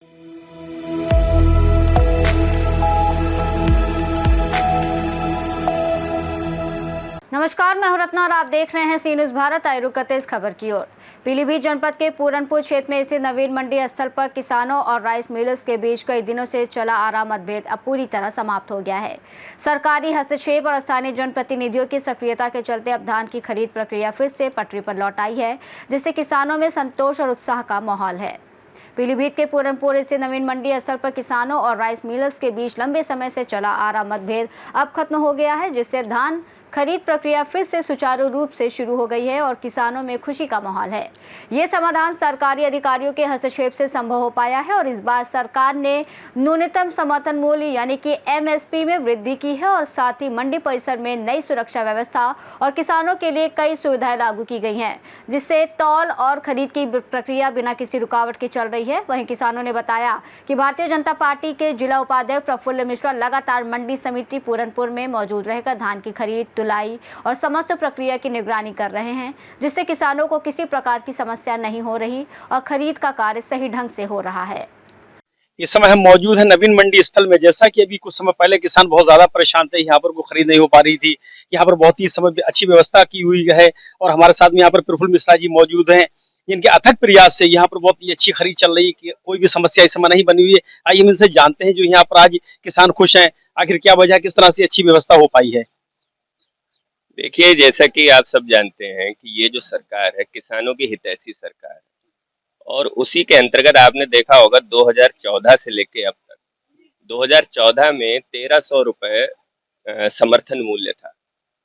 नमस्कार, मैं हूं रत्ना और आप देख रहे हैं सी न्यूज़ भारत। आइए रुक करते इस खबर की ओर। पीलीभीत जनपद के पूरनपुर क्षेत्र में स्थित नवीन मंडी स्थल पर किसानों और राइस मिलर्स के बीच कई दिनों से चला आ रहा मतभेद अब पूरी तरह समाप्त हो गया है। सरकारी हस्तक्षेप और स्थानीय जनप्रतिनिधियों की सक्रियता के चलते अब धान की खरीद प्रक्रिया फिर से पटरी पर लौट आई है, जिससे किसानों में संतोष और उत्साह का माहौल है। पीलीभीत के पूरनपुर स्थित नवीन मंडी स्थल पर किसानों और राइस मिलर्स के बीच लंबे समय से चला आ रहा मतभेद अब खत्म हो गया है, जिससे धान खरीद प्रक्रिया फिर से सुचारू रूप से शुरू हो गई है और किसानों में खुशी का माहौल है। ये समाधान सरकारी अधिकारियों के हस्तक्षेप से संभव हो पाया है और इस बार सरकार ने न्यूनतम समर्थन मूल्य यानी कि एमएसपी में वृद्धि की है और साथ ही मंडी परिसर में नई सुरक्षा व्यवस्था और किसानों के लिए कई सुविधाएं लागू की गई हैं, जिससे तौल और खरीद की प्रक्रिया बिना किसी रुकावट के चल रही है। वहीं किसानों ने बताया कि भारतीय जनता पार्टी के जिला उपाध्यक्ष प्रफुल्ल मिश्रा लगातार मंडी समिति पूरनपुर में मौजूद रहकर धान की खरीद, तुलाई और समस्त प्रक्रिया की निगरानी कर रहे हैं, जिससे किसानों को किसी प्रकार की समस्या नहीं हो रही और खरीद का कार्य सही ढंग से हो रहा है। इस समय हम मौजूद हैं नवीन मंडी स्थल में। जैसा कि अभी कुछ समय पहले किसान बहुत ज्यादा परेशान थे, यहाँ पर को खरीद नहीं हो पा रही थी। यहाँ पर बहुत ही समय अच्छी व्यवस्था की हुई है और हमारे साथ में यहाँ पर प्रफुल्ल मिश्रा जी मौजूद हैं, जिनके अथक प्रयास से यहाँ पर बहुत ही अच्छी खरीद चल रही है। कोई भी समस्या इस समय नहीं बनी हुई है। आइए हम इनसे जानते हैं जो यहाँ पर आज किसान खुश हैं, आखिर क्या वजह, किस तरह से अच्छी व्यवस्था हो पाई है। देखिए, जैसा कि आप सब जानते हैं कि ये जो सरकार है किसानों की हितैषी सरकार है और उसी के अंतर्गत आपने देखा होगा 2014 से लेके अब तक 2014 में 1300 रुपए समर्थन मूल्य था।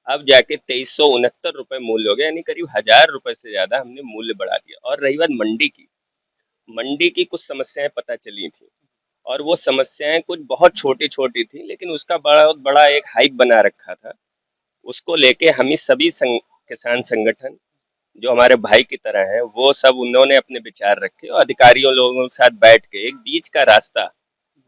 अब जाके 2369 रुपए मूल्य हो गया, यानी करीब 1000 रुपए से ज्यादा हमने मूल्य बढ़ा दिया। और रही बात मंडी की कुछ समस्याएं पता चली थी और वो समस्याएं कुछ बहुत छोटी छोटी थी, लेकिन उसका बहुत बड़ा एक हाइप बना रखा था। उसको लेके हम ही सभी किसान संगठन जो हमारे भाई की तरह हैं, वो सब उन्होंने अपने विचार रखे और अधिकारियों लोगों के साथ बैठ के एक बीच का रास्ता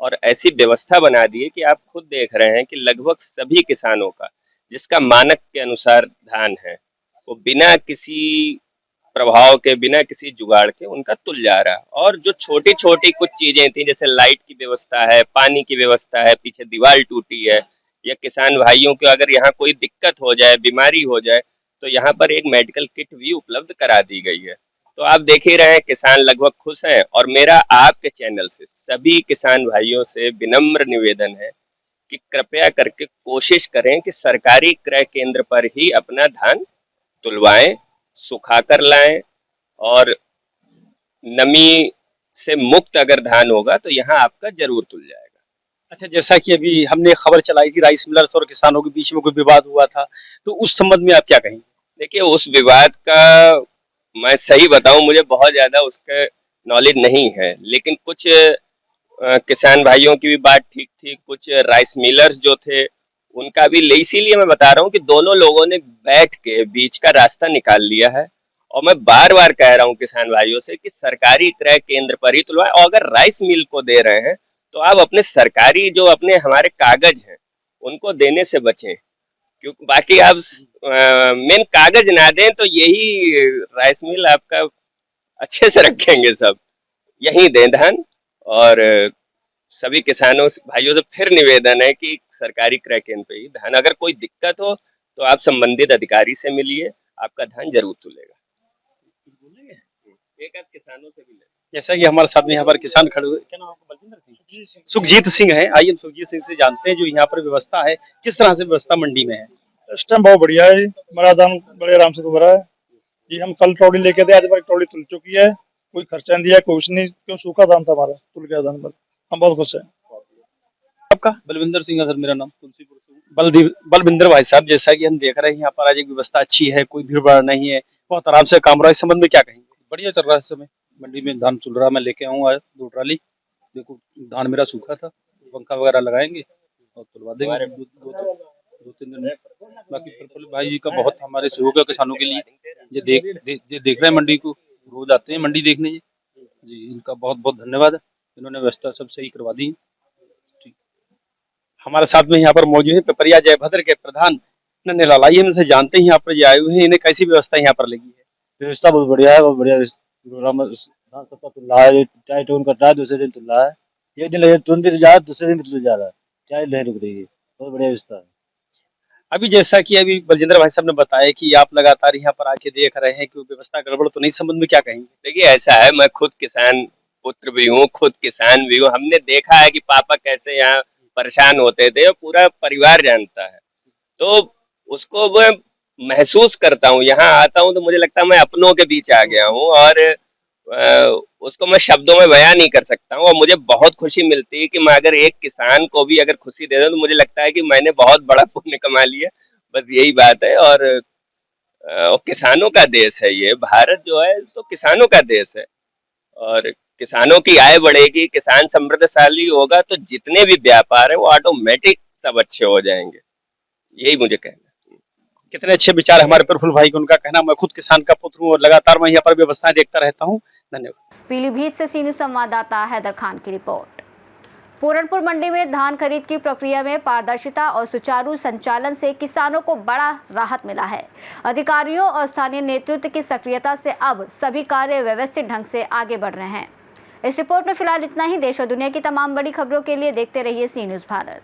और ऐसी व्यवस्था बना दी है कि आप खुद देख रहे हैं कि लगभग सभी किसानों का जिसका मानक के अनुसार धान है, वो बिना किसी प्रभाव के, बिना किसी जुगाड़ के उनका तुल जा रहा है। और जो छोटी छोटी कुछ चीजें थी, जैसे लाइट की व्यवस्था है, पानी की व्यवस्था है, पीछे दीवार टूटी है, या किसान भाइयों को अगर यहाँ कोई दिक्कत हो जाए, बीमारी हो जाए, तो यहाँ पर एक मेडिकल किट भी उपलब्ध करा दी गई है। तो आप देख ही रहे हैं किसान लगभग खुश हैं। और मेरा आपके चैनल से सभी किसान भाइयों से विनम्र निवेदन है कि कृपया करके कोशिश करें कि सरकारी क्रय केंद्र पर ही अपना धान तुलवाएं, सुखा कर लाएं और नमी से मुक्त अगर धान होगा तो यहाँ आपका जरूर तुल जाएगा। अच्छा, जैसा कि अभी हमने खबर चलाई थी राइस मिलर्स और किसानों के बीच में कोई विवाद हुआ था, तो उस संबंध में आप क्या कहेंगे? देखिए, उस विवाद का मैं सही बताऊं, मुझे बहुत ज्यादा उसका नॉलेज नहीं है, लेकिन कुछ किसान भाइयों की भी बात ठीक थी, कुछ राइस मिलर्स जो थे उनका भी। इसीलिए मैं बता रहा हूं कि दोनों लोगों ने बैठ के बीच का रास्ता निकाल लिया है। और मैं बार बार कह रहा हूं किसान भाइयों से कि सरकारी क्रय केंद्र पर ही तुलवाएं। और अगर राइस मिल को दे रहे हैं तो आप अपने सरकारी जो अपने हमारे कागज हैं उनको देने से बचें, क्योंकि बाकी आप मेन कागज ना दें तो यही राइस मिल आपका अच्छे से रखेंगे, सब यही दें धान। और सभी किसानों भाइयों से फिर निवेदन है कि सरकारी क्रय केंद्र पे ही धान, अगर कोई दिक्कत हो तो आप संबंधित अधिकारी से मिलिए, आपका धान जरूर तुलेगा। एक आध किसानों से भी ले। जैसा कि हमारे साथ में यहाँ पर किसान खड़े हुए, क्या नाम आपका? बलविंदर सिंह, सुखजीत सिंह है। आइए हम सुखजीत सिंह से जानते हैं जो यहाँ पर व्यवस्था है, किस तरह से व्यवस्था मंडी में है। इस टाइम बहुत बढ़िया है, हमारा धान बड़े आराम से तुल रहा है जी। हम कल ट्रॉली लेके थे, आज हमारी ट्रॉली तुल चुकी है, कोई खर्चा नहीं दिया, कुछ नहीं, क्यों सूखा धान था हमारा, तुल गया धान पर। हम बहुत खुश हैं। आपका? बलविंदर सिंह है सर मेरा नाम, तुलसीपुर से। बलविंदर भाई साहब, जैसा कि हम देख रहे हैं यहाँ पर आज एक व्यवस्था अच्छी है, कोई भीड़ भाड़ नहीं है, बहुत आराम से काम रहा है, इस संबंध में क्या कहेंगे? बढ़िया चल रहा है इस समय, मंडी में धान चल रहा है। मैं लेके आऊँ आज 2 ट्राली। देखो धान मेरा सूखा था, पंखा वगैरह लगाएंगे और तुलवा देंगे 2-3 दिन में। बाकी प्रफुल्ल भाई जी का बहुत हमारे सहयोग है किसानों के लिए। ये देख रहे हैं मंडी को, रोज आते हैं मंडी देखने जी। इनका बहुत बहुत धन्यवाद है, इन्होंने व्यवस्था सब सही करवा दी। हमारे साथ में यहाँ पर मौजूद है पिपरिया जयभद्र के प्रधान नन्हेलाल। आइए इनसे जानते हैं यहाँ पर ये आए हुए हैं, इन्हें कैसी व्यवस्था यहाँ पर लगी है। व्यवस्था बहुत बढ़िया है, बहुत बढ़िया प्रोग्राम धान सबका तुल रहा है, चाहे टोन करता है दूसरे दिन तुल रहा है, एक दिन लगे तुरंत जा रहा है, दूसरे दिन भी तुल जा रहा है, चाहे नहीं रुक रही है, बहुत बढ़िया व्यवस्था है। अभी जैसा कि अभी बलजिंदर भाई साहब ने बताया कि आप लगातार यहाँ पर आके देख रहे हैं कि व्यवस्था गड़बड़ तो नहीं, संबंध में क्या कहेंगे? देखिए ऐसा है, मैं खुद किसान पुत्र भी हूँ, खुद किसान भी हूँ। हमने देखा है कि पापा कैसे यहाँ परेशान होते थे और पूरा परिवार जानता है। तो उसको मैं महसूस करता हूँ, यहाँ आता हूँ तो मुझे लगता है मैं अपनों के बीच आ गया हूँ और उसको मैं शब्दों में बयां नहीं कर सकता हूँ और मुझे बहुत खुशी मिलती है कि मैं अगर एक किसान को भी अगर खुशी दे दूं तो मुझे लगता है कि मैंने बहुत बड़ा पुण्य कमा लिया। बस यही बात है। और किसानों का देश है ये भारत जो है, तो किसानों का देश है और किसानों की आय बढ़ेगी, किसान समृद्धशाली होगा तो जितने भी व्यापार है वो ऑटोमेटिक सब अच्छे हो जाएंगे। यही मुझे कहना है। कितने अच्छे विचार हमारे प्रफुल्ल भाई के, उनका कहना मैं खुद किसान का पुत्र हूँ और लगातार मैं यहाँ पर व्यवस्थाएं देखता रहता हूँ। धन्यवाद। पीलीभीत से सी न्यूज़ संवाददाता हैदर खान की रिपोर्ट। पूरनपुर मंडी में धान खरीद की प्रक्रिया में पारदर्शिता और सुचारू संचालन से किसानों को बड़ा राहत मिला है। अधिकारियों और स्थानीय नेतृत्व की सक्रियता से अब सभी कार्य व्यवस्थित ढंग से आगे बढ़ रहे हैं। इस रिपोर्ट में फिलहाल इतना ही। देश और दुनिया की तमाम बड़ी खबरों के लिए देखते रहिए सी न्यूज़ भारत।